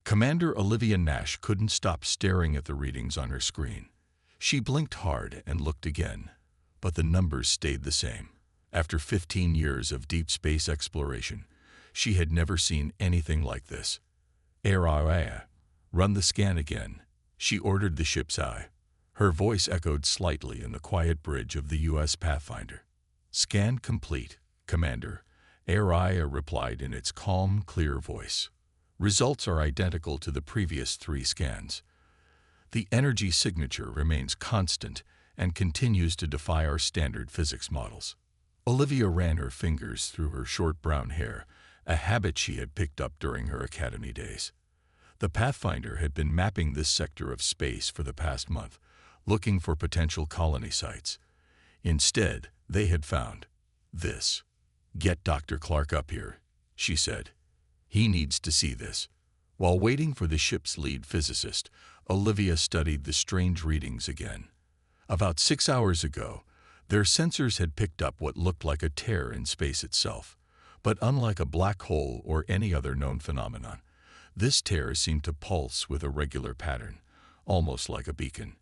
Commander Olivia Nash couldn't stop staring at the readings on her screen. She blinked hard and looked again, but the numbers stayed the same. After 15 years of deep space exploration, she had never seen anything like this. "Araya, run the scan again," she ordered the ship's eye. Her voice echoed slightly in the quiet bridge of the U.S. Pathfinder. "Scan complete, Commander," Araya replied in its calm, clear voice. "Results are identical to the previous 3 scans. The energy signature remains constant and continues to defy our standard physics models." Olivia ran her fingers through her short brown hair, a habit she had picked up during her academy days. The Pathfinder had been mapping this sector of space for the past month, looking for potential colony sites. Instead, they had found this. "Get Dr. Clark up here," she said. "He needs to see this." While waiting for the ship's lead physicist, Olivia studied the strange readings again. About 6 hours ago, their sensors had picked up what looked like a tear in space itself. But unlike a black hole or any other known phenomenon, this tear seemed to pulse with a regular pattern, almost like a beacon.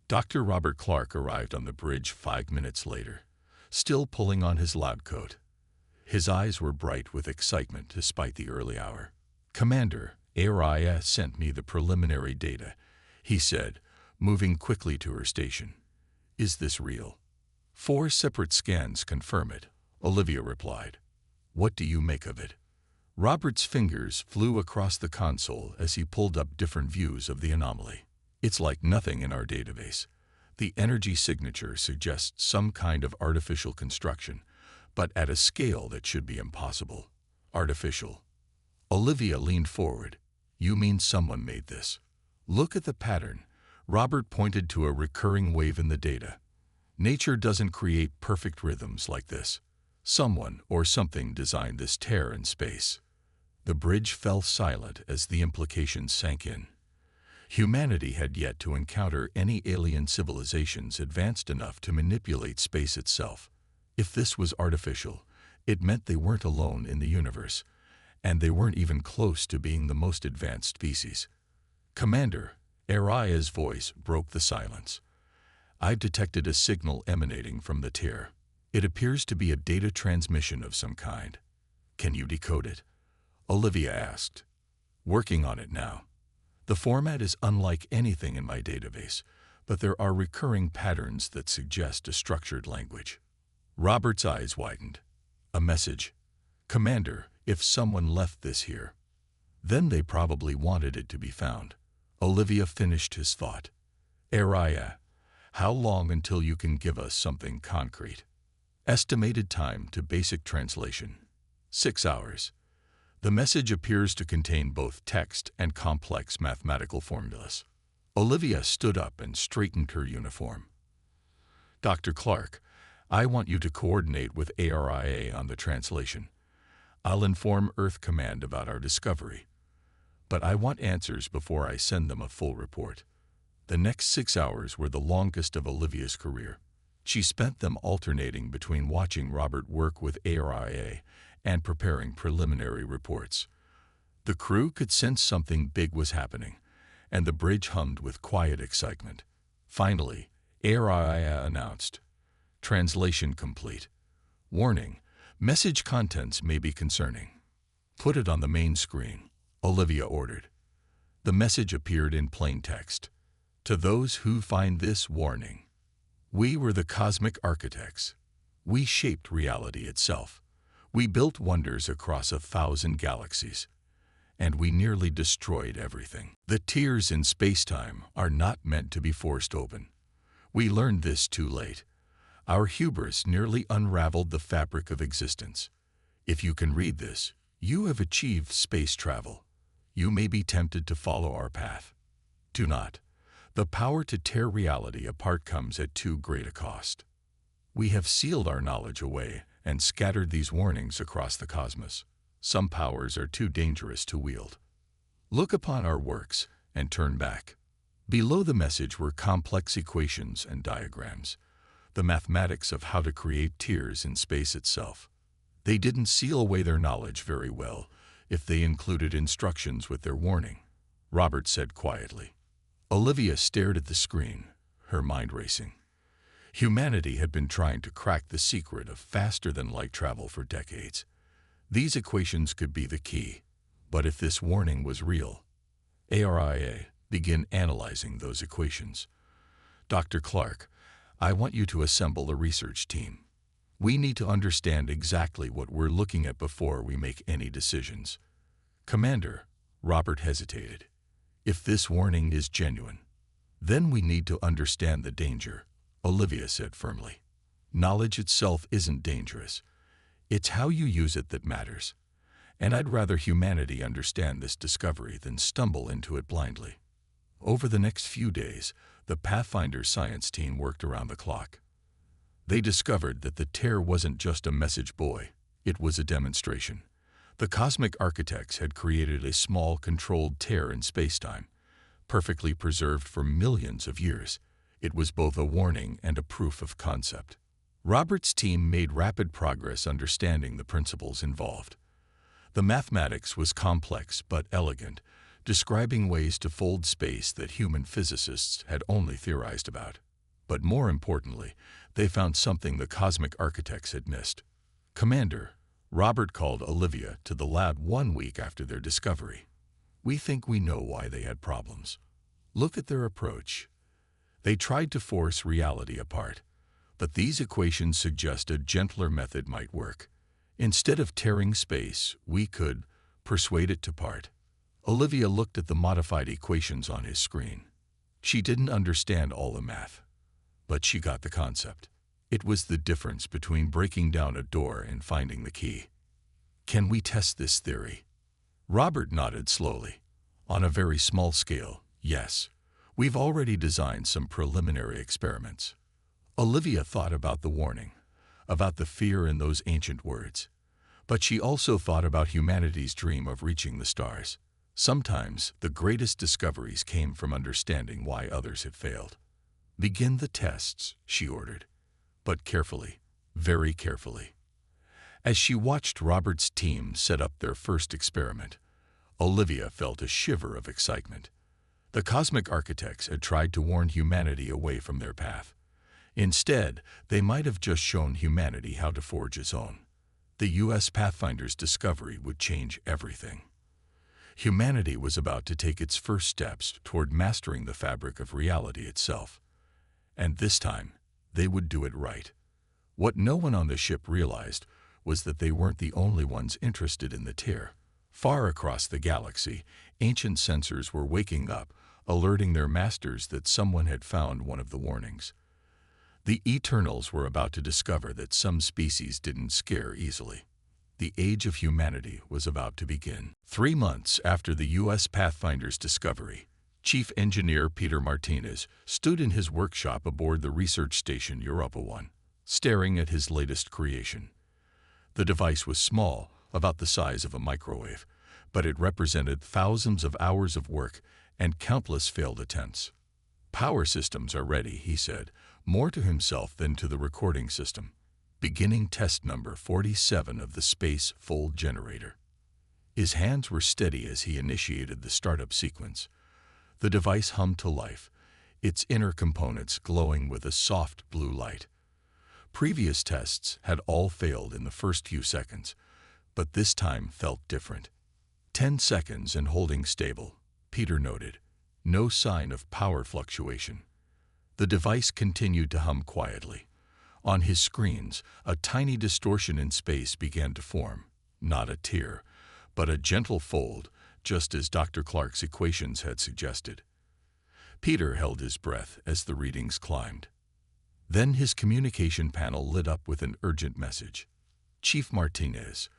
Dr. Robert Clark arrived on the bridge 5 minutes later, still pulling on his lab coat. His eyes were bright with excitement despite the early hour. "Commander, Araya sent me the preliminary data," he said, moving quickly to her station. "Is this real?" "4 separate scans confirm it," Olivia replied. "What do you make of it?" Robert's fingers flew across the console as he pulled up different views of the anomaly. "It's like nothing in our database. The energy signature suggests some kind of artificial construction, but at a scale that should be impossible." "Artificial?" Olivia leaned forward. "You mean someone made this?" "Look at the pattern." Robert pointed to a recurring wave in the data. "Nature doesn't create perfect rhythms like this. Someone or something designed this tear in space." The bridge fell silent as the implications sank in. Humanity had yet to encounter any alien civilizations advanced enough to manipulate space itself. If this was artificial, it meant they weren't alone in the universe, and they weren't even close to being the most advanced species. "Commander," Araya's voice broke the silence. "I've detected a signal emanating from the tear. It appears to be a data transmission of some kind." "Can you decode it?" Olivia asked. "Working on it now. The format is unlike anything in my database, but there are recurring patterns that suggest a structured language." Robert's eyes widened. "A message? Commander, if someone left this here, then they probably wanted it to be found." Olivia finished his thought. "Araya, how long until you can give us something concrete?" "Estimated time to basic translation: 6 hours. The message appears to contain both text and complex mathematical formulas." Olivia stood up and straightened her uniform. "Dr. Clark, I want you to coordinate with ARIA on the translation. I'll inform Earth Command about our discovery. But I want answers before I send them a full report." The next 6 hours were the longest of Olivia's career. She spent them alternating between watching Robert work with ARIA and preparing preliminary reports. The crew could sense something big was happening, and the bridge hummed with quiet excitement. Finally, ARIA announced, "Translation complete. Warning, message contents may be concerning." "Put it on the main screen," Olivia ordered. The message appeared in plain text. "To those who find this warning. We were the cosmic architects. We shaped reality itself. We built wonders across 1,000 galaxies. And we nearly destroyed everything. The tears in space-time are not meant to be forced open. We learned this too late. Our hubris nearly unraveled the fabric of existence. If you can read this, you have achieved space travel. You may be tempted to follow our path. Do not. The power to tear reality apart comes at too great a cost. We have sealed our knowledge away and scattered these warnings across the cosmos. Some powers are too dangerous to wield. Look upon our works and turn back." Below the message were complex equations and diagrams, the mathematics of how to create tears in space itself. They didn't seal away their knowledge very well if they included instructions with their warning. Robert said quietly. Olivia stared at the screen, her mind racing. Humanity had been trying to crack the secret of faster-than-light travel for decades. These equations could be the key, but if this warning was real, ARIA began analyzing those equations. Dr. Clark, I want you to assemble a research team. We need to understand exactly what we're looking at before we make any decisions. Commander, Robert hesitated. If this warning is genuine, then we need to understand the danger, Olivia said firmly. Knowledge itself isn't dangerous. It's how you use it that matters. And I'd rather humanity understand this discovery than stumble into it blindly. Over the next few days, the Pathfinder science team worked around the clock. They discovered that the tear wasn't just a message buoy, it was a demonstration. The cosmic architects had created a small, controlled tear in spacetime, perfectly preserved for millions of years. It was both a warning and a proof of concept. Robert's team made rapid progress understanding the principles involved. The mathematics was complex but elegant, describing ways to fold space that human physicists had only theorized about. But more importantly, they found something the cosmic architects had missed. Commander, Robert called Olivia to the lab 1 week after their discovery. We think we know why they had problems. Look at their approach. They tried to force reality apart, but these equations suggest a gentler method might work. Instead of tearing space, we could persuade it to part. Olivia looked at the modified equations on his screen. She didn't understand all the math, but she got the concept. It was the difference between breaking down a door and finding the key. Can we test this theory? Robert nodded slowly. On a very small scale, yes. We've already designed some preliminary experiments. Olivia thought about the warning, about the fear in those ancient words. But she also thought about humanity's dream of reaching the stars. Sometimes the greatest discoveries came from understanding why others had failed. Begin the tests, she ordered, but carefully, very carefully. As she watched Robert's team set up their first experiment, Olivia felt a shiver of excitement. The cosmic architects had tried to warn humanity away from their path. Instead, they might have just shown humanity how to forge its own. The U.S. Pathfinder's discovery would change everything. Humanity was about to take its first steps toward mastering the fabric of reality itself. And this time, they would do it right. What no one on the ship realized was that they weren't the only ones interested in the tear. Far across the galaxy, ancient sensors were waking up, alerting their masters that someone had found one of the warnings. The Eternals were about to discover that some species didn't scare easily. The age of humanity was about to begin. 3 months after the U.S. Pathfinder's discovery, Chief Engineer Peter Martinez stood in his workshop aboard the research station Europa 1, staring at his latest creation. The device was small, about the size of a microwave, but it represented thousands of hours of work and countless failed attempts. Power systems are ready, he said, more to himself than to the recording system. Beginning test number 47 of the Space Fold Generator. His hands were steady as he initiated the startup sequence. The device hummed to life, its inner components glowing with a soft blue light. Previous tests had all failed in the first few seconds, but this time felt different. 10 seconds and holding stable, Peter noted. No sign of power fluctuation. The device continued to hum quietly. On his screens, a tiny distortion in space began to form. Not a tear, but a gentle fold, just as Dr. Clark's equations had suggested. Peter held his breath as the readings climbed. Then his communication panel lit up with an urgent message. Chief Martinez,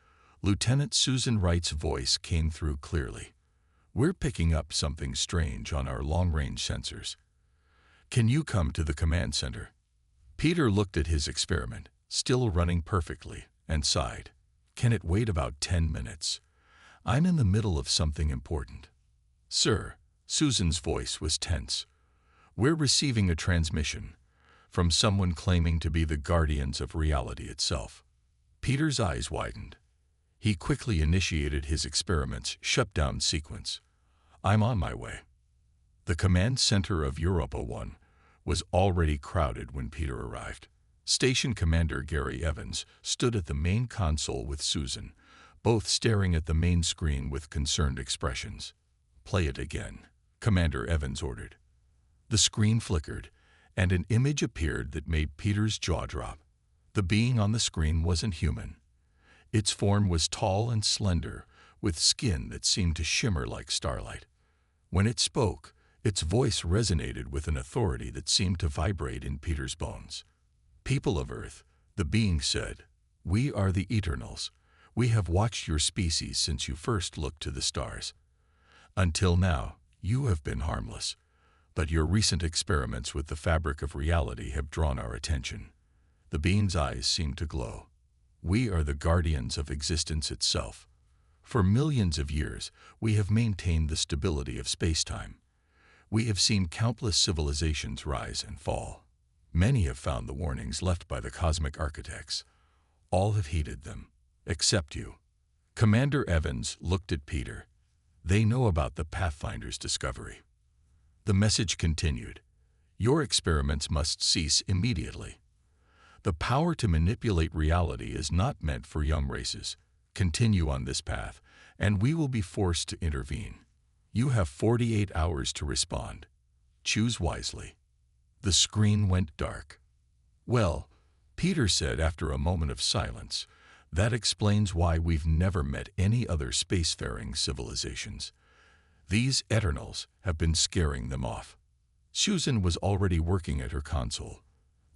Lieutenant Susan Wright's voice came through clearly. We're picking up something strange on our long-range sensors. Can you come to the command center? Peter looked at his experiment, still running perfectly, and sighed. Can it wait about 10 minutes? I'm in the middle of something important. Sir, Susan's voice was tense. We're receiving a transmission from someone claiming to be the guardians of reality itself. Peter's eyes widened. He quickly initiated his experiment's shutdown sequence. I'm on my way. The command center of Europa 1 was already crowded when Peter arrived. Station Commander Gary Evans stood at the main console with Susan, both staring at the main screen with concerned expressions. "Play it again," Commander Evans ordered. The screen flickered, and an image appeared that made Peter's jaw drop. The being on the screen wasn't human. Its form was tall and slender, with skin that seemed to shimmer like starlight. When it spoke, its voice resonated with an authority that seemed to vibrate in Peter's bones. "People of Earth," the being said, "we are the Eternals. We have watched your species since you first looked to the stars. Until now, you have been harmless, but your recent experiments with the fabric of reality have drawn our attention." The being's eyes seemed to glow. "We are the guardians of existence itself. For millions of years, we have maintained the stability of space-time. We have seen countless civilizations rise and fall. Many have found the warnings left by the cosmic architects. All have heeded them, except you." Commander Evans looked at Peter. "They know about the Pathfinder's discovery." The message continued. "Your experiments must cease immediately. The power to manipulate reality is not meant for young races. Continue on this path, and we will be forced to intervene. You have 48 hours to respond. Choose wisely." The screen went dark. "Well," Peter said after a moment of silence, "that explains why we've never met any other spacefaring civilizations. These Eternals have been scaring them off." Susan was already working at her console.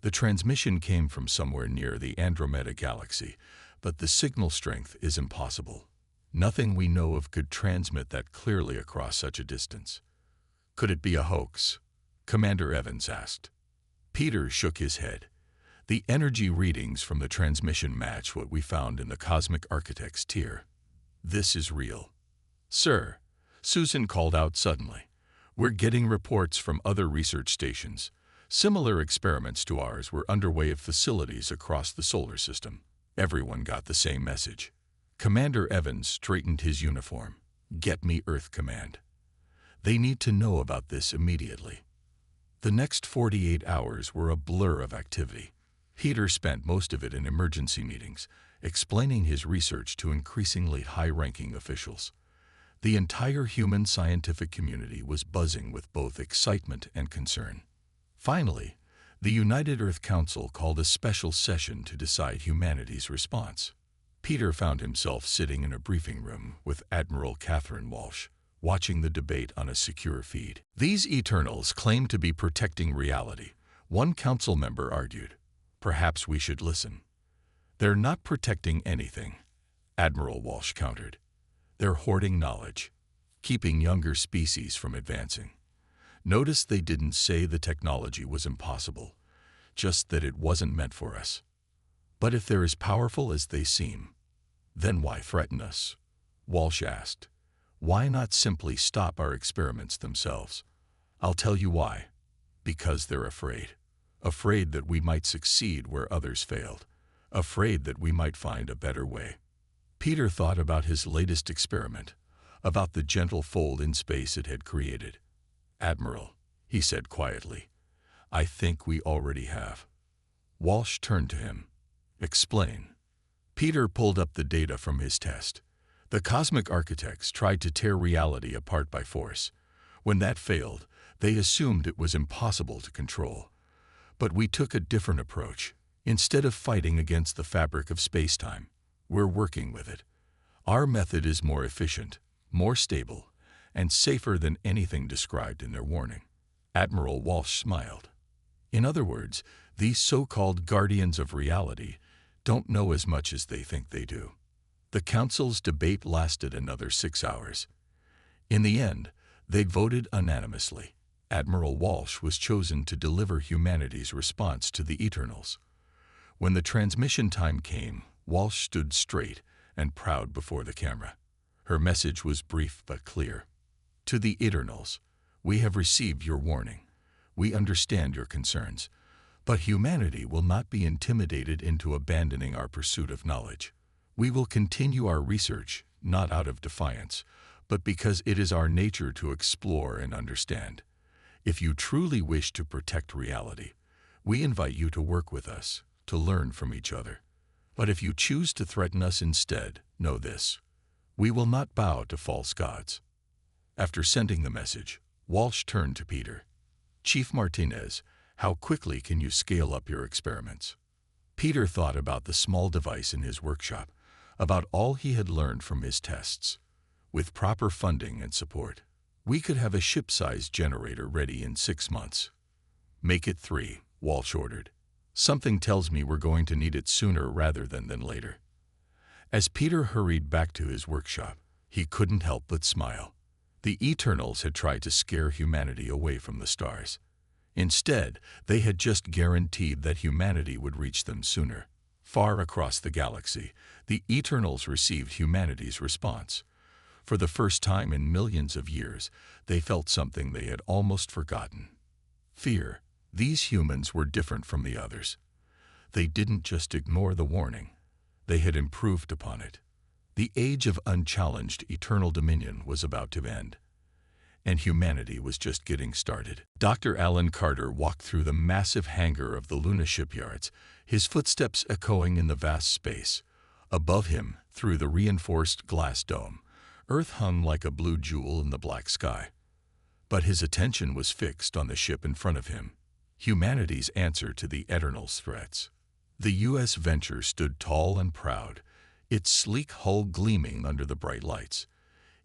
The transmission came from somewhere near the Andromeda Galaxy, but the signal strength is impossible. Nothing we know of could transmit that clearly across such a distance. "Could it be a hoax?" Commander Evans asked. Peter shook his head. "The energy readings from the transmission match what we found in the Cosmic Architect's tier. This is real." "Sir," Susan called out suddenly, "we're getting reports from other research stations. Similar experiments to ours were underway at facilities across the solar system." Everyone got the same message. Commander Evans straightened his uniform. "Get me Earth Command. They need to know about this immediately." The next 48 hours were a blur of activity. Peter spent most of it in emergency meetings, explaining his research to increasingly high-ranking officials. The entire human scientific community was buzzing with both excitement and concern. Finally, the United Earth Council called a special session to decide humanity's response. Peter found himself sitting in a briefing room with Admiral Catherine Walsh, watching the debate on a secure feed. "These Eternals claim to be protecting reality," one council member argued. "Perhaps we should listen." "They're not protecting anything," Admiral Walsh countered. "They're hoarding knowledge, keeping younger species from advancing." Notice they didn't say the technology was impossible, just that it wasn't meant for us. "But if they're as powerful as they seem, then why threaten us?" Walsh asked. "Why not simply stop our experiments themselves?" "I'll tell you why. Because they're afraid. Afraid that we might succeed where others failed. Afraid that we might find a better way." Peter thought about his latest experiment, about the gentle fold in space it had created. "Admiral," he said quietly, "I think we already have." Walsh turned to him. "Explain." Peter pulled up the data from his test. The cosmic architects tried to tear reality apart by force. When that failed, they assumed it was impossible to control. But we took a different approach. Instead of fighting against the fabric of space-time, we're working with it. Our method is more efficient, more stable, and safer than anything described in their warning. Admiral Walsh smiled. "In other words, these so-called guardians of reality don't know as much as they think they do." The council's debate lasted another 6 hours. In the end, they voted unanimously. Admiral Walsh was chosen to deliver humanity's response to the Eternals. When the transmission time came, Walsh stood straight and proud before the camera. Her message was brief but clear. "To the Eternals, we have received your warning. We understand your concerns, but humanity will not be intimidated into abandoning our pursuit of knowledge. We will continue our research, not out of defiance, but because it is our nature to explore and understand. If you truly wish to protect reality, we invite you to work with us, to learn from each other. But if you choose to threaten us instead, know this: we will not bow to false gods. After sending the message, Walsh turned to Peter. Chief Martinez, how quickly can you scale up your experiments? Peter thought about the small device in his workshop, about all he had learned from his tests. With proper funding and support, we could have a ship-sized generator ready in 6 months. Make it 3, Walsh ordered. Something tells me we're going to need it sooner rather than later. As Peter hurried back to his workshop, he couldn't help but smile. The Eternals had tried to scare humanity away from the stars. Instead, they had just guaranteed that humanity would reach them sooner. Far across the galaxy, the Eternals received humanity's response. For the first time in millions of years, they felt something they had almost forgotten: fear. These humans were different from the others. They didn't just ignore the warning. They had improved upon it. The age of unchallenged eternal dominion was about to end, and humanity was just getting started. Dr. Alan Carter walked through the massive hangar of the Luna shipyards, his footsteps echoing in the vast space. Above him, through the reinforced glass dome, Earth hung like a blue jewel in the black sky. But his attention was fixed on the ship in front of him, humanity's answer to the Eternals' threats. The U.S. Venture stood tall and proud, its sleek hull gleaming under the bright lights.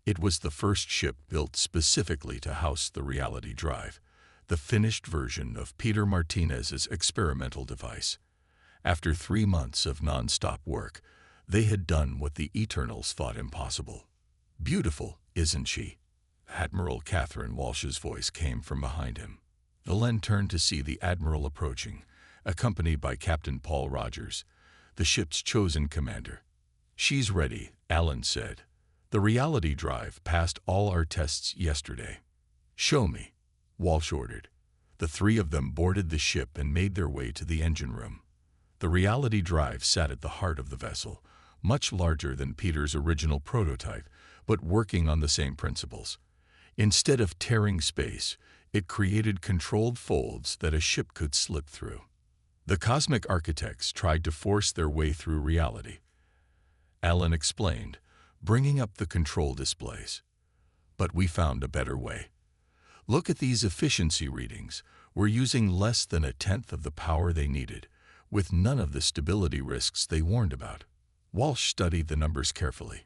It was the first ship built specifically to house the reality drive, the finished version of Peter Martinez's experimental device. After 3 months of non-stop work, they had done what the Eternals thought impossible. Beautiful, isn't she? Admiral Catherine Walsh's voice came from behind him. Ellen turned to see the Admiral approaching, accompanied by Captain Paul Rogers, the ship's chosen commander. She's ready, Alan said. The reality drive passed all our tests yesterday. Show me, Walsh ordered. The 3 of them boarded the ship and made their way to the engine room. The reality drive sat at the heart of the vessel, much larger than Peter's original prototype, but working on the same principles. Instead of tearing space, it created controlled folds that a ship could slip through. The cosmic architects tried to force their way through reality, Alan explained, bringing up the control displays. But we found a better way. Look at these efficiency readings. We're using less than 1/10 of the power they needed, with none of the stability risks they warned about. Walsh studied the numbers carefully.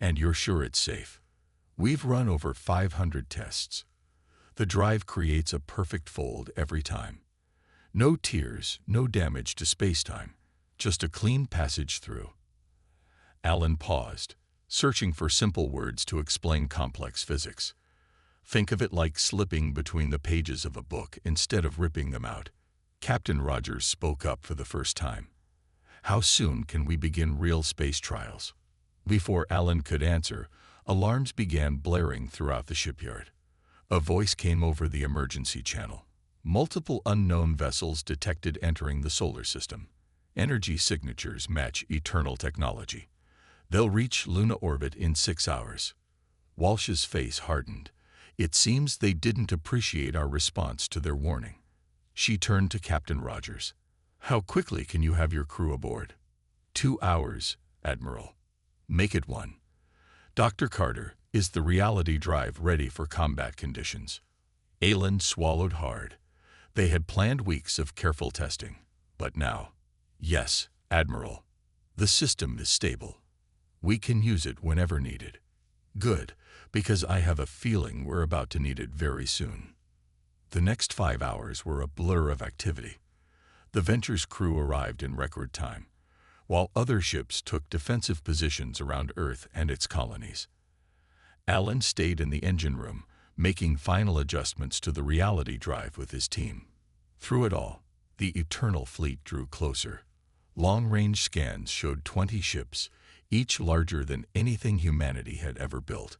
And you're sure it's safe? We've run over 500 tests. The drive creates a perfect fold every time. No tears, no damage to space-time, just a clean passage through. Alan paused, searching for simple words to explain complex physics. Think of it like slipping between the pages of a book instead of ripping them out. Captain Rogers spoke up for the first time. How soon can we begin real space trials? Before Alan could answer, alarms began blaring throughout the shipyard. A voice came over the emergency channel. Multiple unknown vessels detected entering the solar system. Energy signatures match eternal technology. They'll reach Luna orbit in 6 hours. Walsh's face hardened. It seems they didn't appreciate our response to their warning. She turned to Captain Rogers. How quickly can you have your crew aboard? 2 hours, Admiral. Make it 1. Dr. Carter, is the reality drive ready for combat conditions? Alan swallowed hard. They had planned weeks of careful testing, but now, yes, Admiral. The system is stable. We can use it whenever needed. Good, because I have a feeling we're about to need it very soon. The next 5 hours were a blur of activity. The Venture's crew arrived in record time, while other ships took defensive positions around Earth and its colonies. Alan stayed in the engine room, making final adjustments to the reality drive with his team. Through it all, the Eternal Fleet drew closer. Long-range scans showed 20 ships, each larger than anything humanity had ever built.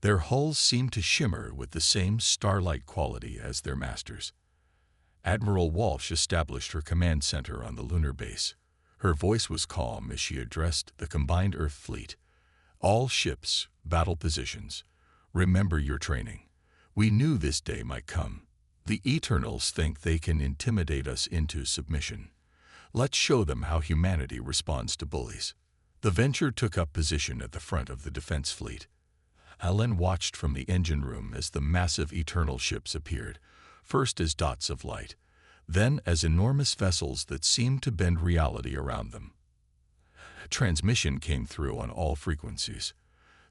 Their hulls seemed to shimmer with the same starlight quality as their masters. Admiral Walsh established her command center on the lunar base. Her voice was calm as she addressed the combined Earth fleet. All ships, battle positions. Remember your training. We knew this day might come. The Eternals think they can intimidate us into submission. Let's show them how humanity responds to bullies. The Venture took up position at the front of the defense fleet. Alan watched from the engine room as the massive Eternal ships appeared, first as dots of light, then as enormous vessels that seemed to bend reality around them. Transmission came through on all frequencies.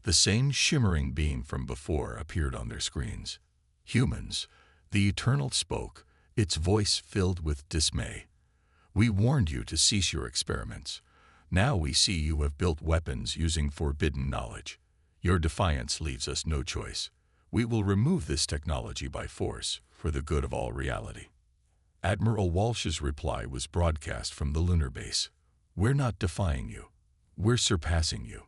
The same shimmering beam from before appeared on their screens. Humans, the Eternal spoke, its voice filled with dismay. We warned you to cease your experiments. Now we see you have built weapons using forbidden knowledge. Your defiance leaves us no choice. We will remove this technology by force for the good of all reality. Admiral Walsh's reply was broadcast from the lunar base. We're not defying you. We're surpassing you.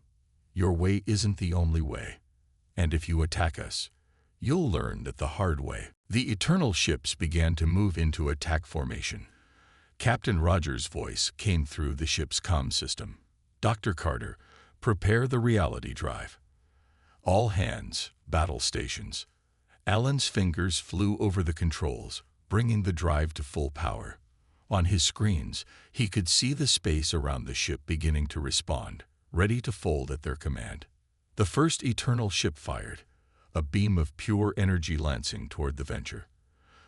Your way isn't the only way. And if you attack us, you'll learn that the hard way. The Eternal ships began to move into attack formation. Captain Rogers' voice came through the ship's comm system. Dr. Carter, prepare the reality drive. All hands, battle stations. Alan's fingers flew over the controls, bringing the drive to full power. On his screens, he could see the space around the ship beginning to respond, ready to fold at their command. The first Eternal ship fired, a beam of pure energy lancing toward the Venture.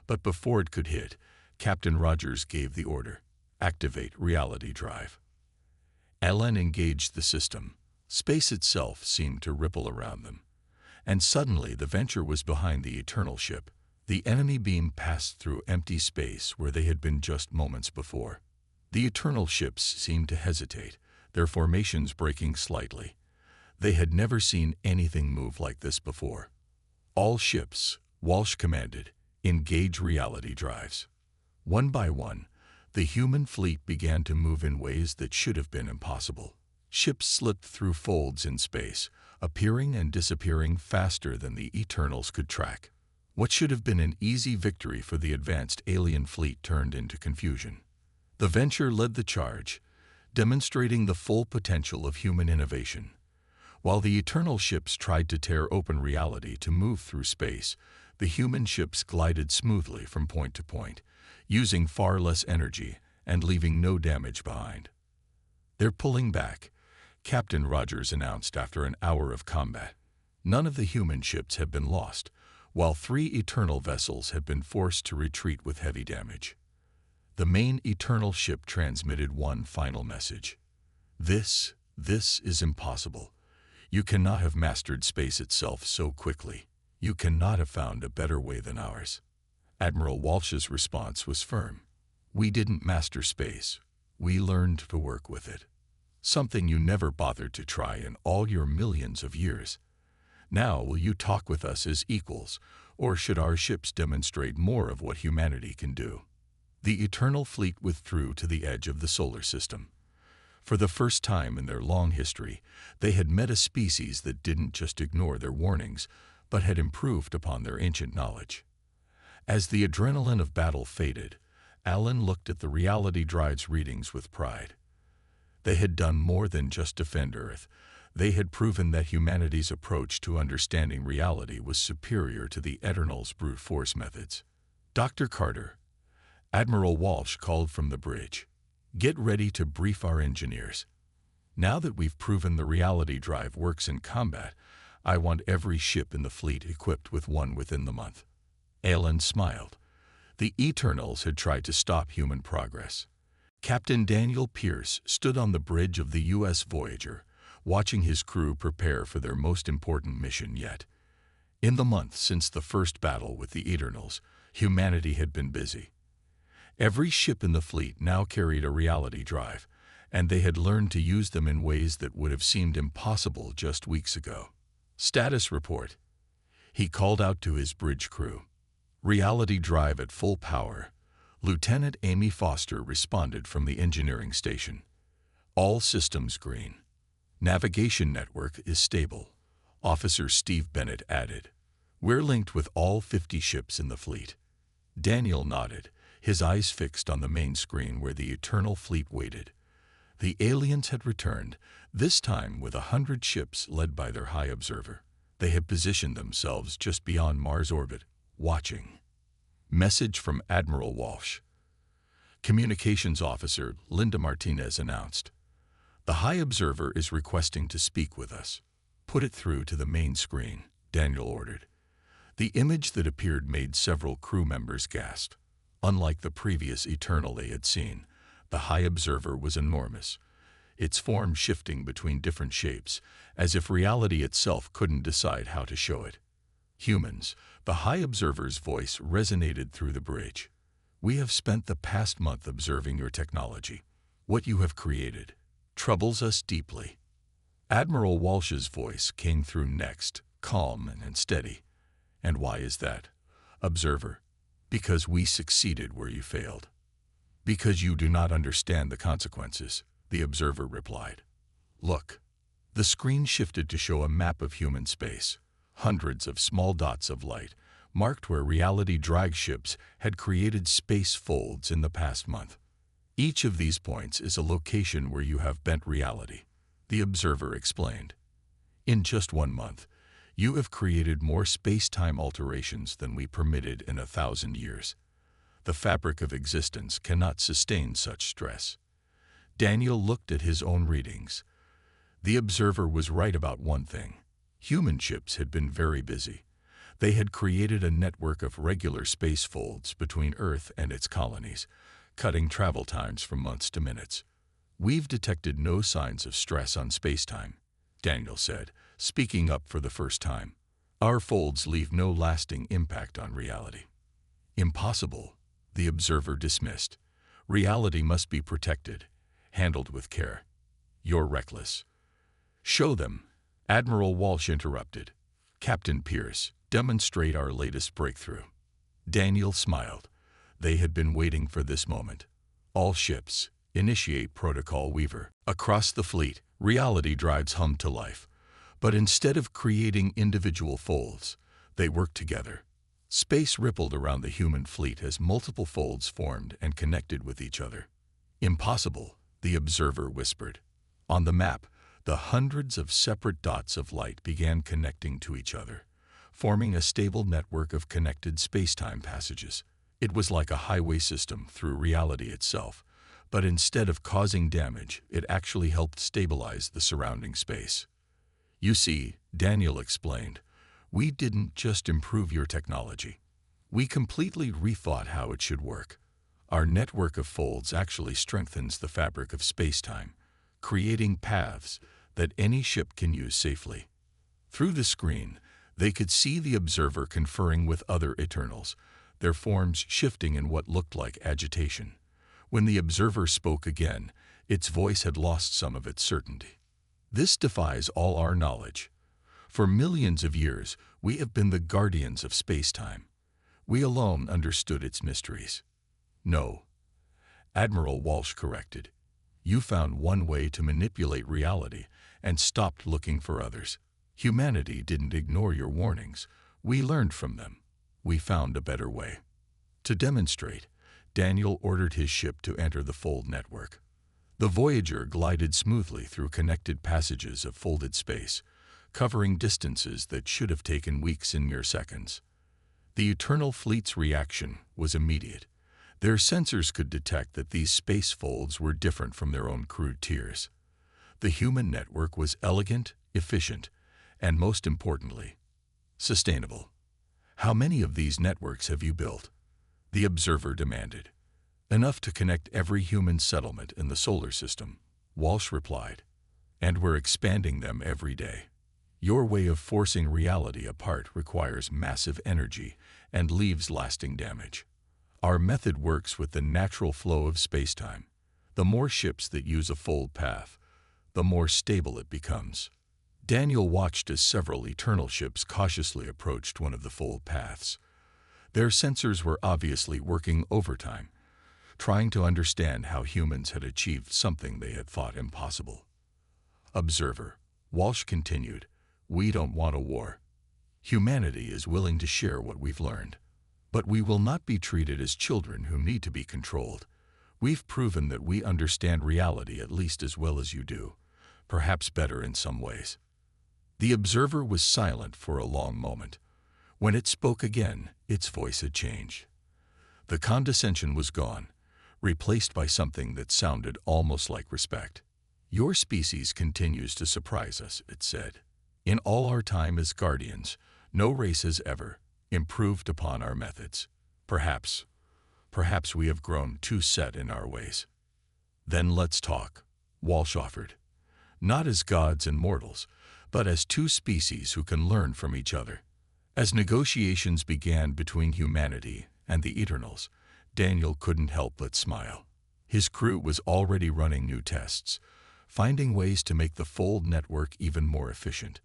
But before it could hit, Captain Rogers gave the order, activate reality drive. Alan engaged the system. Space itself seemed to ripple around them. And suddenly the Venture was behind the Eternal ship. The enemy beam passed through empty space where they had been just moments before. The Eternal ships seemed to hesitate, their formations breaking slightly. They had never seen anything move like this before. All ships, Walsh commanded, engage reality drives. One by one, the human fleet began to move in ways that should have been impossible. Ships slipped through folds in space, appearing and disappearing faster than the Eternals could track. What should have been an easy victory for the advanced alien fleet turned into confusion. The Venture led the charge, demonstrating the full potential of human innovation. While the Eternal ships tried to tear open reality to move through space, the human ships glided smoothly from point to point, using far less energy and leaving no damage behind. They're pulling back, Captain Rogers announced after an hour of combat. None of the human ships have been lost, while 3 Eternal vessels have been forced to retreat with heavy damage. The main Eternal ship transmitted one final message. This is impossible. You cannot have mastered space itself so quickly. You cannot have found a better way than ours. Admiral Walsh's response was firm. We didn't master space. We learned to work with it. Something you never bothered to try in all your millions of years. Now will you talk with us as equals, or should our ships demonstrate more of what humanity can do? The Eternal fleet withdrew to the edge of the solar system. For the first time in their long history, they had met a species that didn't just ignore their warnings, but had improved upon their ancient knowledge. As the adrenaline of battle faded, Alan looked at the reality drive's readings with pride. They had done more than just defend Earth. They had proven that humanity's approach to understanding reality was superior to the Eternals' brute force methods. Dr. Carter, Admiral Walsh called from the bridge. Get ready to brief our engineers. Now that we've proven the reality drive works in combat, I want every ship in the fleet equipped with one within the month. Alan smiled. The Eternals had tried to stop human progress. Captain Daniel Pierce stood on the bridge of the U.S. Voyager, watching his crew prepare for their most important mission yet. In the month since the first battle with the Eternals, humanity had been busy. Every ship in the fleet now carried a reality drive, and they had learned to use them in ways that would have seemed impossible just weeks ago. Status report. He called out to his bridge crew. Reality drive at full power. Lieutenant Amy Foster responded from the engineering station. All systems green. Navigation network is stable. Officer Steve Bennett added. We're linked with all 50 ships in the fleet. Daniel nodded, his eyes fixed on the main screen where the Eternal fleet waited. The aliens had returned, this time with 100 ships led by their high observer. They had positioned themselves just beyond Mars' orbit, watching. Message from Admiral Walsh. Communications Officer Linda Martinez announced, "The High Observer is requesting to speak with us." "Put it through to the main screen," Daniel ordered. The image that appeared made several crew members gasp. Unlike the previous Eternal they had seen, the High Observer was enormous, its form shifting between different shapes, as if reality itself couldn't decide how to show it. "Humans," the High Observer's voice resonated through the bridge. "We have spent the past month observing your technology. What you have created troubles us deeply." Admiral Walsh's voice came through next, calm and steady. "And why is that?" "Observer, because we succeeded where you failed." "Because you do not understand the consequences," the observer replied. "Look." The screen shifted to show a map of human space. Hundreds of small dots of light marked where reality drag ships had created space folds in the past month. "Each of these points is a location where you have bent reality," the observer explained. "In just 1 month, you have created more space-time alterations than we permitted in 1,000 years. The fabric of existence cannot sustain such stress." Daniel looked at his own readings. The observer was right about one thing. Human ships had been very busy. They had created a network of regular space folds between Earth and its colonies, cutting travel times from months to minutes. "We've detected no signs of stress on space-time," Daniel said, speaking up for the first time. "Our folds leave no lasting impact on reality." "Impossible," the observer dismissed. "Reality must be protected, handled with care." "You're reckless." "Show them," Admiral Walsh interrupted. "Captain Pierce, demonstrate our latest breakthrough." Daniel smiled. They had been waiting for this moment. "All ships, initiate Protocol Weaver." Across the fleet, reality drives hummed to life. But instead of creating individual folds, they worked together. Space rippled around the human fleet as multiple folds formed and connected with each other. "Impossible," the observer whispered. On the map, the hundreds of separate dots of light began connecting to each other, forming a stable network of connected space-time passages. It was like a highway system through reality itself, but instead of causing damage, it actually helped stabilize the surrounding space. "You see," Daniel explained, "we didn't just improve your technology. We completely rethought how it should work. Our network of folds actually strengthens the fabric of space-time, creating paths that any ship can use safely." Through the screen, they could see the observer conferring with other Eternals, their forms shifting in what looked like agitation. When the observer spoke again, its voice had lost some of its certainty. "This defies all our knowledge. For millions of years, we have been the guardians of space-time. We alone understood its mysteries." "No," Admiral Walsh corrected. "You found one way to manipulate reality and stopped looking for others. Humanity didn't ignore your warnings. We learned from them. We found a better way." To demonstrate, Daniel ordered his ship to enter the fold network. The Voyager glided smoothly through connected passages of folded space, covering distances that should have taken weeks in mere seconds. The Eternal Fleet's reaction was immediate. Their sensors could detect that these space folds were different from their own crude tiers. The human network was elegant, efficient, and most importantly, sustainable. "How many of these networks have you built?" the observer demanded. "Enough to connect every human settlement in the solar system," Walsh replied. "And we're expanding them every day. Your way of forcing reality apart requires massive energy and leaves lasting damage. Our method works with the natural flow of space-time. The more ships that use a fold path, the more stable it becomes." Daniel watched as several Eternal ships cautiously approached one of the fold paths. Their sensors were obviously working overtime, trying to understand how humans had achieved something they had thought impossible. "Observer," Walsh continued, "we don't want a war. Humanity is willing to share what we've learned. But we will not be treated as children who need to be controlled. We've proven that we understand reality at least as well as you do, perhaps better in some ways. The observer was silent for a long moment. When it spoke again, its voice had changed. The condescension was gone, replaced by something that sounded almost like respect. Your species continues to surprise us, it said. In all our time as guardians, no race has ever improved upon our methods. Perhaps we have grown too set in our ways. Then let's talk, Walsh offered. Not as gods and mortals, but as two species who can learn from each other. As negotiations began between humanity and the Eternals, Daniel couldn't help but smile. His crew was already running new tests, finding ways to make the Fold network even more efficient.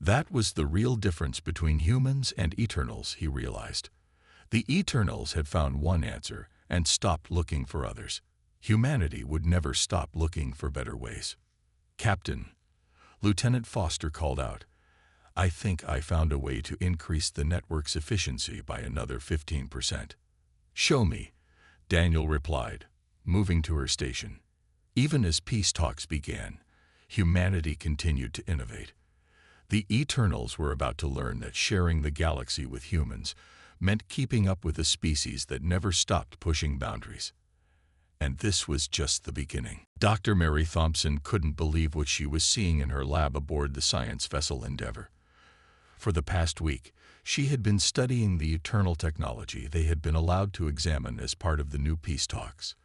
That was the real difference between humans and Eternals, he realized. The Eternals had found one answer and stopped looking for others. Humanity would never stop looking for better ways. Captain, Lieutenant Foster called out, I think I found a way to increase the network's efficiency by another 15%. Show me, Daniel replied, moving to her station. Even as peace talks began, humanity continued to innovate. The Eternals were about to learn that sharing the galaxy with humans meant keeping up with a species that never stopped pushing boundaries. And this was just the beginning. Dr. Mary Thompson couldn't believe what she was seeing in her lab aboard the science vessel Endeavour. For the past week, she had been studying the eternal technology they had been allowed to examine as part of the new peace talks.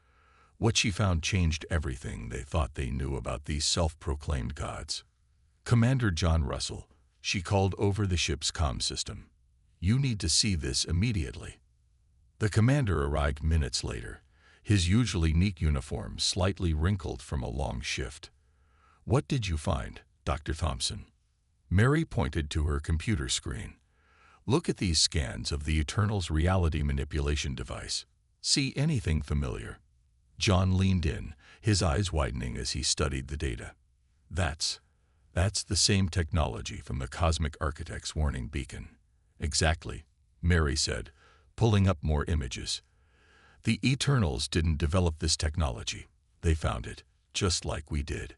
What she found changed everything they thought they knew about these self-proclaimed gods. Commander John Russell, she called over the ship's comm system. You need to see this immediately. The commander arrived minutes later, his usually neat uniform slightly wrinkled from a long shift. What did you find, Dr. Thompson? Mary pointed to her computer screen. Look at these scans of the Eternal's reality manipulation device. See anything familiar? John leaned in, his eyes widening as he studied the data. That's the same technology from the Cosmic Architect's warning beacon. Exactly, Mary said, pulling up more images. The Eternals didn't develop this technology. They found it, just like we did.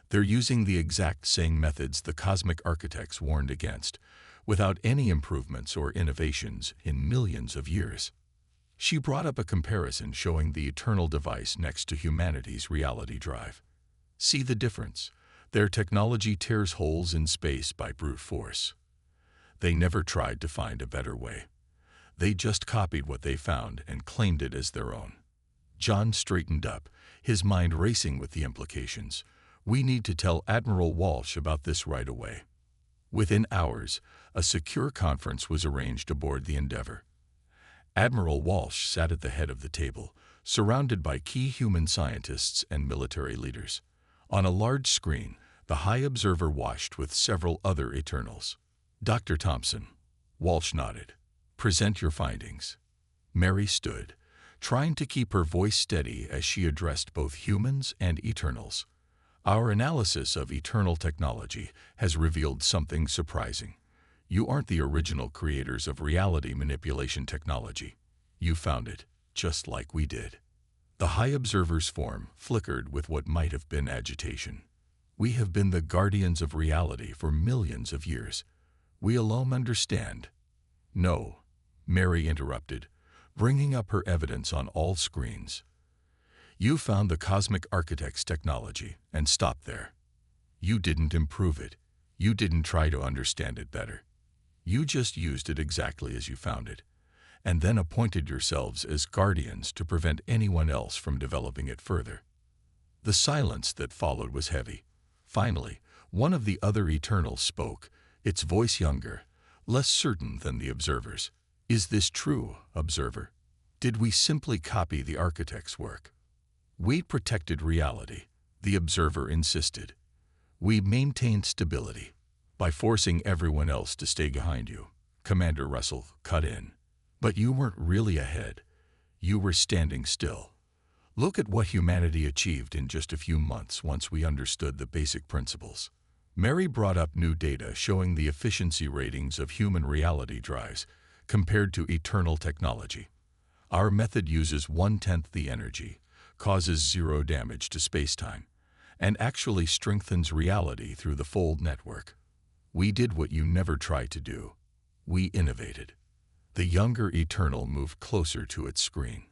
They're using the exact same methods the Cosmic Architects warned against, without any improvements or innovations in millions of years. She brought up a comparison showing the Eternal device next to humanity's reality drive. See the difference? Their technology tears holes in space by brute force. They never tried to find a better way. They just copied what they found and claimed it as their own. John straightened up, his mind racing with the implications. We need to tell Admiral Walsh about this right away. Within hours, a secure conference was arranged aboard the Endeavour. Admiral Walsh sat at the head of the table, surrounded by key human scientists and military leaders. On a large screen, the High Observer watched with several other Eternals. Dr. Thompson, Walsh nodded. Present your findings. Mary stood, trying to keep her voice steady as she addressed both humans and Eternals. Our analysis of Eternal technology has revealed something surprising. You aren't the original creators of reality manipulation technology. You found it, just like we did. The High Observer's form flickered with what might have been agitation. We have been the guardians of reality for millions of years. We alone understand. No, Mary interrupted, bringing up her evidence on all screens. You found the Cosmic Architect's technology and stopped there. You didn't improve it. You didn't try to understand it better. You just used it exactly as you found it, and then appointed yourselves as guardians to prevent anyone else from developing it further. The silence that followed was heavy. Finally, one of the other Eternals spoke, its voice younger, less certain than the Observer's. Is this true, Observer? Did we simply copy the Architect's work? We protected reality, the Observer insisted. We maintained stability by forcing everyone else to stay behind you. Commander Russell cut in. But you weren't really ahead. You were standing still. Look at what humanity achieved in just a few months once we understood the basic principles. Mary brought up new data showing the efficiency ratings of human reality drives compared to Eternal technology. Our method uses 1/10 the energy, causes zero damage to spacetime, and actually strengthens reality through the fold network. We did what you never tried to do. We innovated. The younger Eternal moved closer to its screen.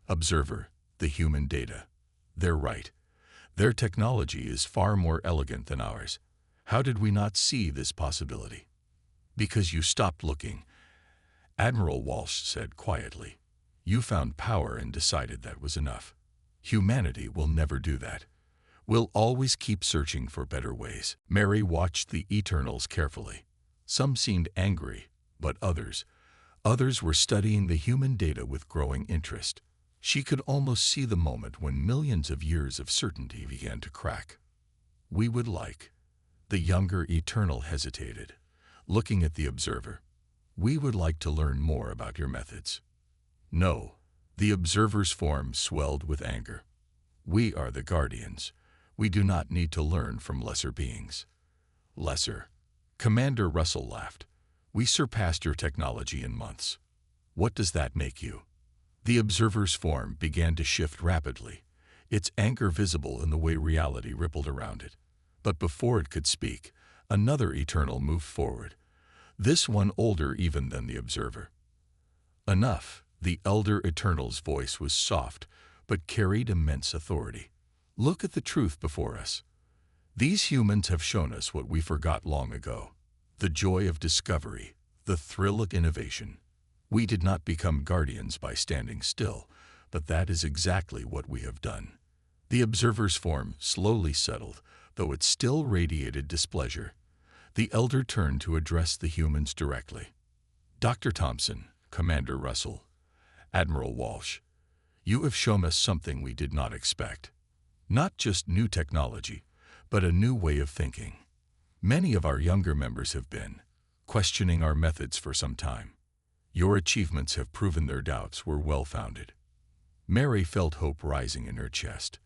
Observer, the human data. They're right. Their technology is far more elegant than ours. How did we not see this possibility? Because you stopped looking, Admiral Walsh said quietly. You found power and decided that was enough. Humanity will never do that. We'll always keep searching for better ways. Mary watched the Eternals carefully. Some seemed angry, but others were studying the human data with growing interest. She could almost see the moment when millions of years of certainty began to crack. We would like. The younger Eternal hesitated, looking at the observer. We would like to learn more about your methods. No. The observer's form swelled with anger. We are the Guardians. We do not need to learn from lesser beings. Lesser. Commander Russell laughed. We surpassed your technology in months. What does that make you? The observer's form began to shift rapidly, its anger visible in the way reality rippled around it. But before it could speak, another Eternal moved forward, this one older even than the observer. Enough. The elder Eternal's voice was soft, but carried immense authority. Look at the truth before us. These humans have shown us what we forgot long ago. The joy of discovery, the thrill of innovation. We did not become guardians by standing still, but that is exactly what we have done. The observer's form slowly settled, though it still radiated displeasure. The elder turned to address the humans directly. Dr. Thompson, Commander Russell, Admiral Walsh, you have shown us something we did not expect. Not just new technology, but a new way of thinking. Many of our younger members have been questioning our methods for some time. Your achievements have proven their doubts were well-founded. Mary felt hope rising in her chest.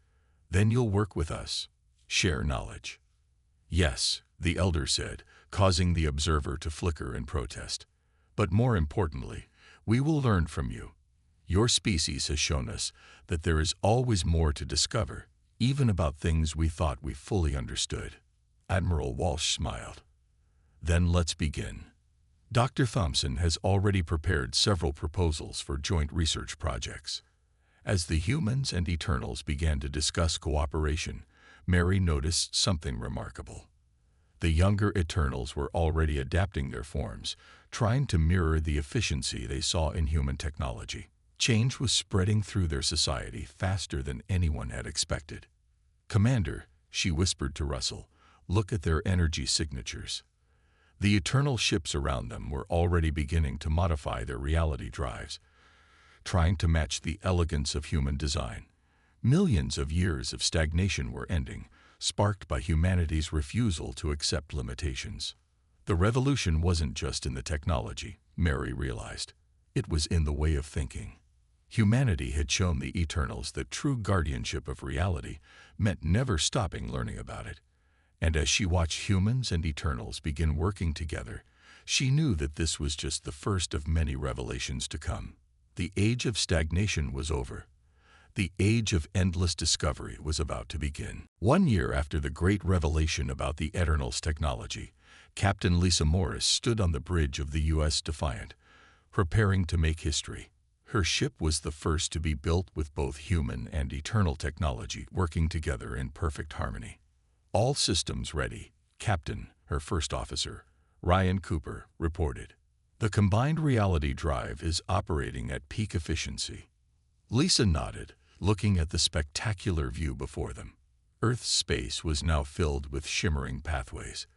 Then you'll work with us, share knowledge. Yes, the elder said, causing the observer to flicker in protest. But more importantly, we will learn from you. Your species has shown us that there is always more to discover, even about things we thought we fully understood. Admiral Walsh smiled. Then let's begin. Dr. Thompson has already prepared several proposals for joint research projects. As the humans and Eternals began to discuss cooperation, Mary noticed something remarkable. The younger Eternals were already adapting their forms, trying to mirror the efficiency they saw in human technology. Change was spreading through their society faster than anyone had expected. Commander, she whispered to Russell, look at their energy signatures. The Eternal ships around them were already beginning to modify their reality drives, trying to match the elegance of human design. Millions of years of stagnation were ending, sparked by humanity's refusal to accept limitations. The revolution wasn't just in the technology, Mary realized. It was in the way of thinking. Humanity had shown the Eternals that true guardianship of reality meant never stopping learning about it. And as she watched humans and Eternals begin working together, she knew that this was just the first of many revelations to come. The age of stagnation was over. The age of endless discovery was about to begin. 1 year after the great revelation about the Eternals' technology, Captain Lisa Morris stood on the bridge of the U.S. Defiant, preparing to make history. Her ship was the first to be built with both human and Eternal technology working together in perfect harmony. All systems ready, Captain, her first officer, Ryan Cooper, reported. The combined reality drive is operating at peak efficiency. Lisa nodded, looking at the spectacular view before them. Earth's space was now filled with shimmering pathways,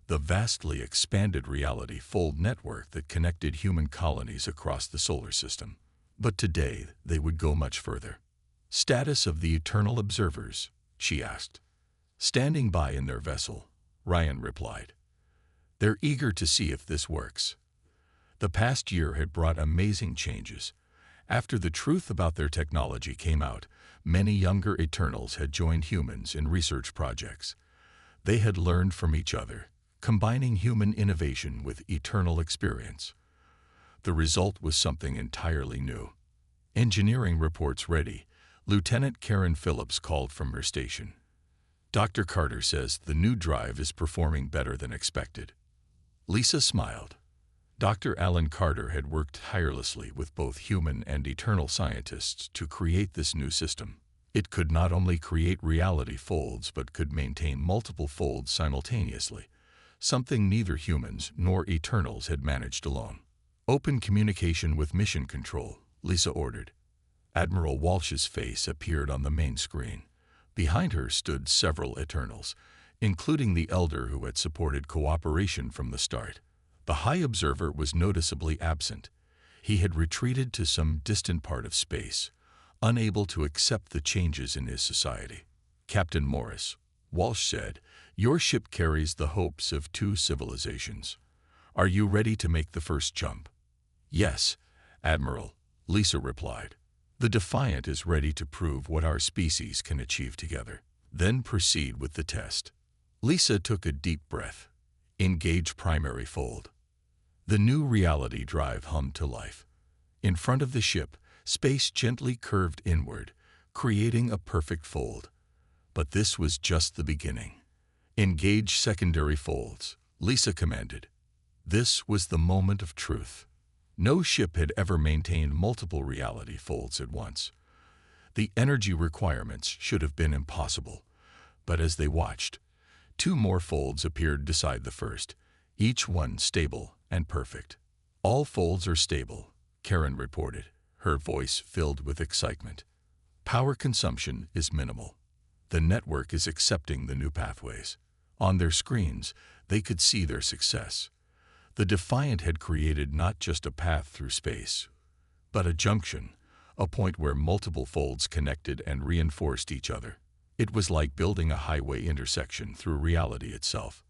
the vastly expanded reality fold network that connected human colonies across the solar system. But today, they would go much further. Status of the Eternal observers, she asked. Standing by in their vessel, Ryan replied. They're eager to see if this works. The past year had brought amazing changes. After the truth about their technology came out, many younger Eternals had joined humans in research projects. They had learned from each other, combining human innovation with Eternal experience. The result was something entirely new. Engineering reports ready, Lieutenant Karen Phillips called from her station. Dr. Carter says the new drive is performing better than expected. Lisa smiled. Dr. Alan Carter had worked tirelessly with both human and eternal scientists to create this new system. It could not only create reality folds but could maintain multiple folds simultaneously, something neither humans nor Eternals had managed alone. "Open communication with Mission Control," Lisa ordered. Admiral Walsh's face appeared on the main screen. Behind her stood several Eternals, including the Elder who had supported cooperation from the start. The High Observer was noticeably absent. He had retreated to some distant part of space, unable to accept the changes in his society. "Captain Morris," Walsh said, "your ship carries the hopes of two civilizations. Are you ready to make the first jump?" "Yes, Admiral," Lisa replied. "The Defiant is ready to prove what our species can achieve together. Then proceed with the test." Lisa took a deep breath. Engage primary fold. The new reality drive hummed to life. In front of the ship, space gently curved inward, creating a perfect fold. But this was just the beginning. "Engage secondary folds," Lisa commanded. This was the moment of truth. No ship had ever maintained multiple reality folds at once. The energy requirements should have been impossible. But as they watched, two more folds appeared beside the first, each one stable and perfect. "All folds are stable," Karen reported, her voice filled with excitement. "Power consumption is minimal. The network is accepting the new pathways." On their screens, they could see their success. The Defiant had created not just a path through space, but a junction, a point where multiple folds connected and reinforced each other. It was like building a highway intersection through reality itself.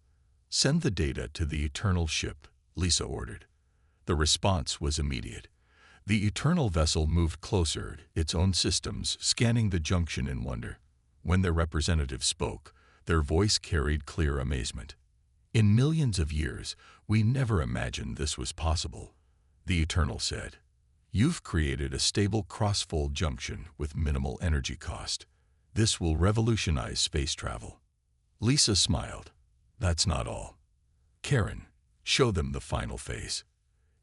"Send the data to the Eternal ship," Lisa ordered. The response was immediate. The Eternal vessel moved closer, its own systems scanning the junction in wonder. When their representative spoke, their voice carried clear amazement. "In millions of years, we never imagined this was possible," the Eternal said. "You've created a stable cross-fold junction with minimal energy cost. This will revolutionize space travel." Lisa smiled. "That's not all. Karen, show them the final phase."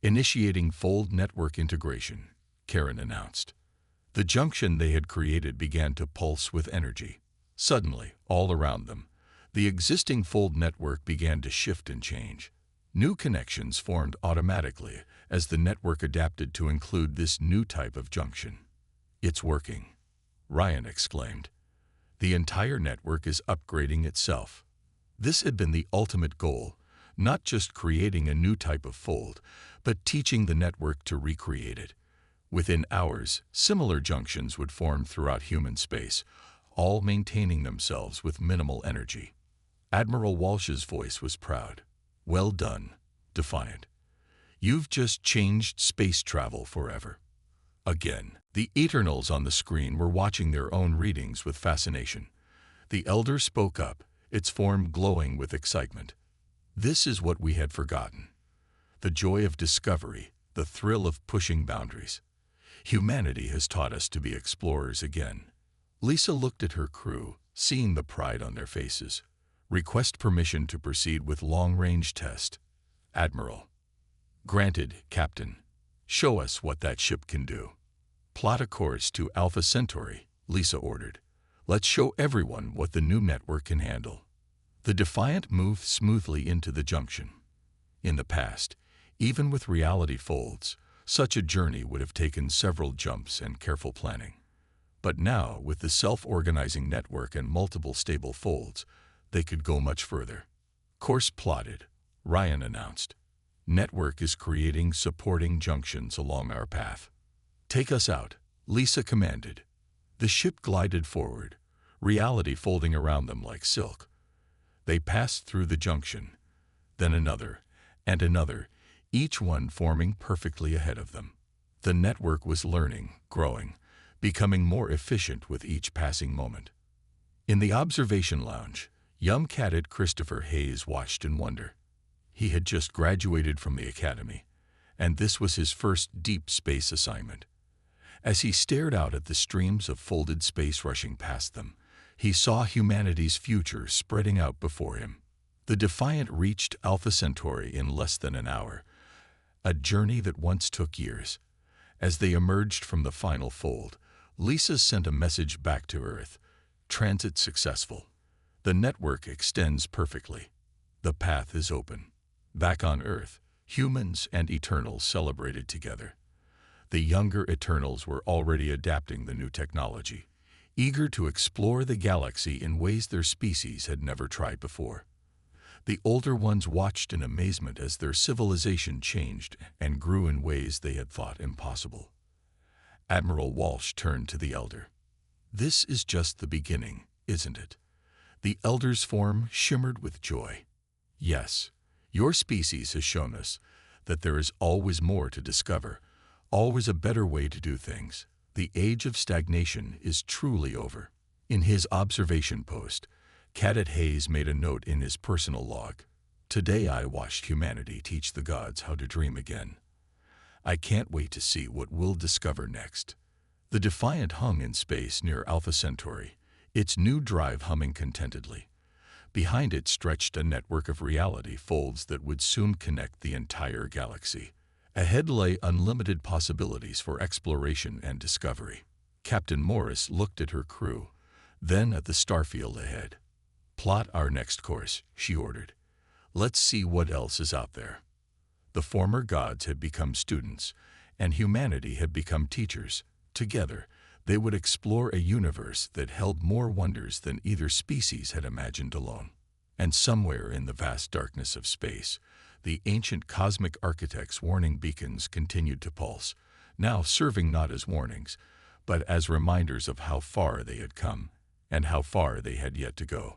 "Initiating fold network integration," Karen announced. The junction they had created began to pulse with energy. Suddenly, all around them, the existing fold network began to shift and change. New connections formed automatically as the network adapted to include this new type of junction. "It's working," Ryan exclaimed. "The entire network is upgrading itself." This had been the ultimate goal, not just creating a new type of fold, but teaching the network to recreate it. Within hours, similar junctions would form throughout human space, all maintaining themselves with minimal energy. Admiral Walsh's voice was proud. "Well done, Defiant. You've just changed space travel forever." Again, the Eternals on the screen were watching their own readings with fascination. The Elder spoke up, its form glowing with excitement. "This is what we had forgotten. The joy of discovery, the thrill of pushing boundaries. Humanity has taught us to be explorers again." Lisa looked at her crew, seeing the pride on their faces. "Request permission to proceed with long-range test, Admiral." "Granted, Captain. Show us what that ship can do." "Plot a course to Alpha Centauri," Lisa ordered. "Let's show everyone what the new network can handle." The Defiant moved smoothly into the junction. In the past, even with reality folds, such a journey would have taken several jumps and careful planning. But now, with the self-organizing network and multiple stable folds, they could go much further. "Course plotted," Ryan announced. "Network is creating supporting junctions along our path." "Take us out," Lisa commanded. The ship glided forward, reality folding around them like silk. They passed through the junction, then another, and another, each one forming perfectly ahead of them. The network was learning, growing, becoming more efficient with each passing moment. In the observation lounge, young cadet Christopher Hayes watched in wonder. He had just graduated from the academy, and this was his first deep space assignment. As he stared out at the streams of folded space rushing past them, he saw humanity's future spreading out before him. The Defiant reached Alpha Centauri in less than an hour, a journey that once took years. As they emerged from the final fold, Lisa sent a message back to Earth. Transit successful. The network extends perfectly. The path is open. Back on Earth, humans and Eternals celebrated together. The younger Eternals were already adapting the new technology, eager to explore the galaxy in ways their species had never tried before. The older ones watched in amazement as their civilization changed and grew in ways they had thought impossible. Admiral Walsh turned to the elder. "This is just the beginning, isn't it?" The elder's form shimmered with joy. "Yes, your species has shown us that there is always more to discover, always a better way to do things. The age of stagnation is truly over." In his observation post, Cadet Hayes made a note in his personal log. "Today I watched humanity teach the gods how to dream again. I can't wait to see what we'll discover next." The Defiant hung in space near Alpha Centauri, its new drive humming contentedly. Behind it stretched a network of reality folds that would soon connect the entire galaxy. Ahead lay unlimited possibilities for exploration and discovery. Captain Morris looked at her crew, then at the starfield ahead. "Plot our next course," she ordered. "Let's see what else is out there." The former gods had become students, and humanity had become teachers. Together, they would explore a universe that held more wonders than either species had imagined alone. And somewhere in the vast darkness of space, the ancient cosmic architects' warning beacons continued to pulse, now serving not as warnings, but as reminders of how far they had come and how far they had yet to go.